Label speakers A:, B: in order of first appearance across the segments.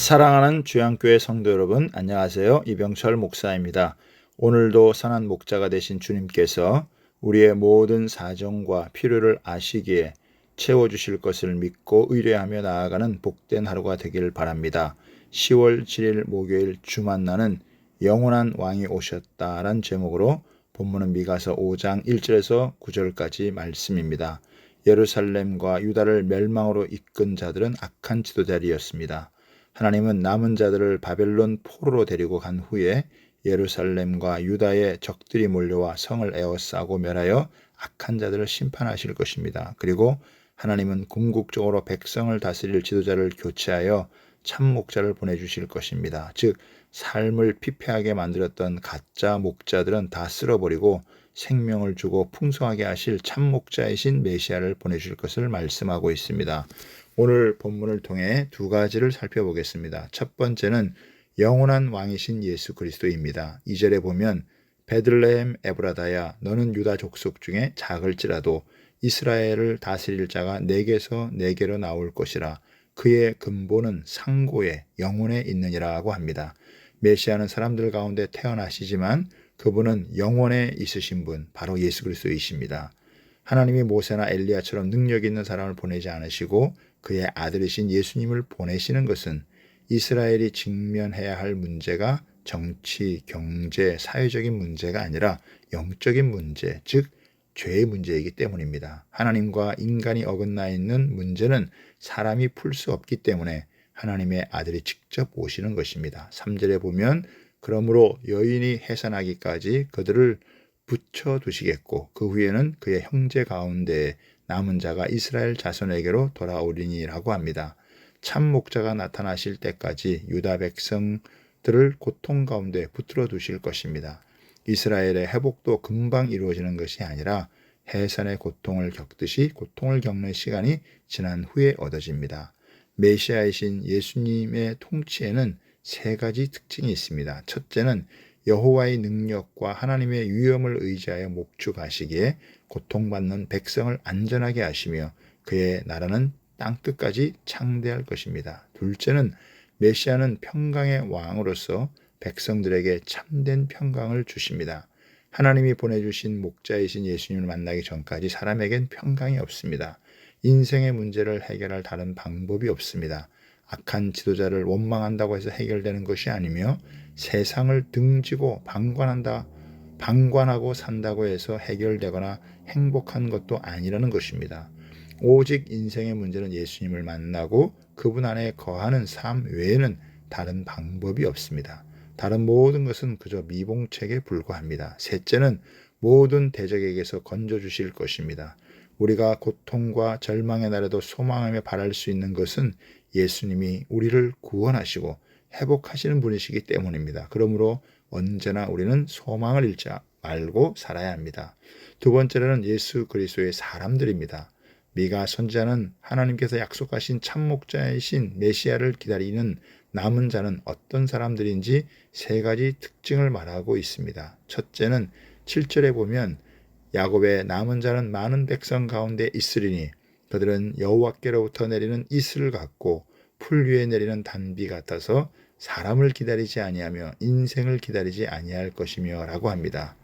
A: 사랑하는 주양교회 성도 여러분, 안녕하세요. 이병철 목사입니다. 오늘도 선한 목자가 되신 주님께서 우리의 모든 사정과 필요를 아시기에 채워주실 것을 믿고 의뢰하며 나아가는 복된 하루가 되기를 바랍니다. 10월 7일 목요일 주 만나는 영원한 왕이 오셨다란 제목으로 본문은 미가서 5장 1절에서 9절까지 말씀입니다. 예루살렘과 유다를 멸망으로 이끈 자들은 악한 지도자들이었습니다. 하나님은 남은 자들을 바벨론 포로로 데리고 간 후에 예루살렘과 유다의 적들이 몰려와 성을 에워싸고 멸하여 악한 자들을 심판하실 것입니다. 그리고 하나님은 궁극적으로 백성을 다스릴 지도자를 교체하여 참 목자를 보내주실 것입니다. 즉 삶을 피폐하게 만들었던 가짜 목자들은 다 쓸어버리고 생명을 주고 풍성하게 하실 참 목자이신 메시아를 보내주실 것을 말씀하고 있습니다. 오늘 본문을 통해 두 가지를 살펴보겠습니다. 첫 번째는 영원한 왕이신 예수 그리스도입니다. 2절에 보면 베들레헴 에브라다야 너는 유다 족속 중에 작을지라도 이스라엘을 다스릴 자가 내게서 내게로 나올 것이라 그의 근본은 상고에 영혼에 있느니라고 합니다. 메시아는 사람들 가운데 태어나시지만 그분은 영혼에 있으신 분, 바로 예수 그리스도이십니다. 하나님이 모세나 엘리야처럼 능력 있는 사람을 보내지 않으시고 그의 아들이신 예수님을 보내시는 것은 이스라엘이 직면해야 할 문제가 정치, 경제, 사회적인 문제가 아니라 영적인 문제, 즉 죄의 문제이기 때문입니다. 하나님과 인간이 어긋나 있는 문제는 사람이 풀 수 없기 때문에 하나님의 아들이 직접 오시는 것입니다. 3절에 보면 그러므로 여인이 해산하기까지 그들을 붙여두시겠고 그 후에는 그의 형제 가운데 남은 자가 이스라엘 자손에게로 돌아오리니라고 합니다. 참 목자가 나타나실 때까지 유다 백성들을 고통 가운데 붙들어 두실 것입니다. 이스라엘의 회복도 금방 이루어지는 것이 아니라 해산의 고통을 겪듯이 고통을 겪는 시간이 지난 후에 얻어집니다. 메시아이신 예수님의 통치에는 세 가지 특징이 있습니다. 첫째는 여호와의 능력과 하나님의 위엄을 의지하여 목축하시기에 고통받는 백성을 안전하게 하시며 그의 나라는 땅끝까지 창대할 것입니다. 둘째는 메시아는 평강의 왕으로서 백성들에게 참된 평강을 주십니다. 하나님이 보내주신 목자이신 예수님을 만나기 전까지 사람에겐 평강이 없습니다. 인생의 문제를 해결할 다른 방법이 없습니다. 악한 지도자를 원망한다고 해서 해결되는 것이 아니며 세상을 등지고 방관하고 산다고 해서 해결되거나 행복한 것도 아니라는 것입니다. 오직 인생의 문제는 예수님을 만나고 그분 안에 거하는 삶 외에는 다른 방법이 없습니다. 다른 모든 것은 그저 미봉책에 불과합니다. 셋째는 모든 대적에게서 건져주실 것입니다. 우리가 고통과 절망의 날에도 소망하며 바랄 수 있는 것은 예수님이 우리를 구원하시고 회복하시는 분이시기 때문입니다. 그러므로 언제나 우리는 소망을 잃지 말고 살아야 합니다. 두 번째로는 예수 그리스도의 사람들입니다. 미가 선지자는 하나님께서 약속하신 참 목자이신 메시아를 기다리는 남은 자는 어떤 사람들인지 세 가지 특징을 말하고 있습니다. 첫째는 7절에 보면 야곱의 남은 자는 많은 백성 가운데 있으리니 그들은 여호와께로부터 내리는 이슬 같고 풀 위에 내리는 단비 같아서 사람을 기다리지 아니하며 인생을 기다리지 아니할 것이며 라고 합니다.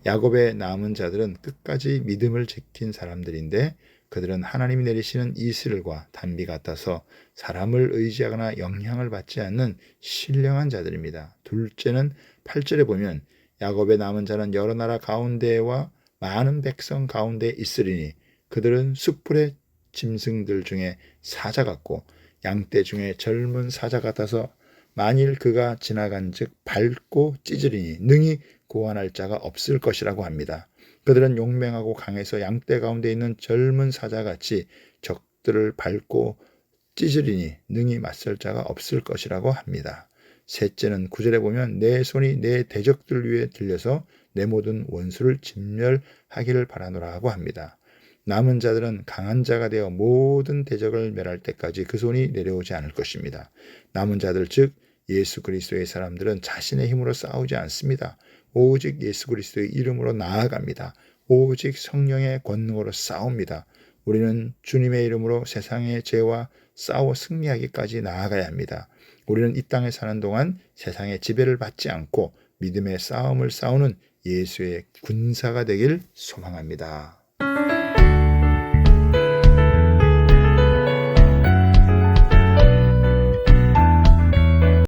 A: 야곱의 남은 자들은 끝까지 믿음을 지킨 사람들인데 그들은 하나님이 내리시는 이슬과 단비 같아서 사람을 의지하거나 영향을 받지 않는 신령한 자들입니다. 둘째는 8절에 보면 야곱의 남은 자는 여러 나라 가운데와 많은 백성 가운데 있으리니 그들은 숲풀의 짐승들 중에 사자 같고 양떼 중에 젊은 사자 같아서 만일 그가 지나간즉 밟고 찢으리니 능히 구원할 자가 없을 것이라고 합니다. 그들은 용맹하고 강해서 양떼 가운데 있는 젊은 사자같이 적들을 밟고 찢으리니 능히 맞설 자가 없을 것이라고 합니다. 셋째는 9절에 보면 내 손이 내 대적들 위에 들려서 내 모든 원수를 진멸하기를 바라노라 하고 합니다. 남은 자들은 강한 자가 되어 모든 대적을 멸할 때까지 그 손이 내려오지 않을 것입니다. 남은 자들 즉 예수 그리스도의 사람들은 자신의 힘으로 싸우지 않습니다. 오직 예수 그리스도의 이름으로 나아갑니다. 오직 성령의 권능으로 싸웁니다. 우리는 주님의 이름으로 세상의 죄와 싸워 승리하기까지 나아가야 합니다. 우리는 이 땅에 사는 동안 세상의 지배를 받지 않고 믿음의 싸움을 싸우는 예수의 군사가 되길 소망합니다.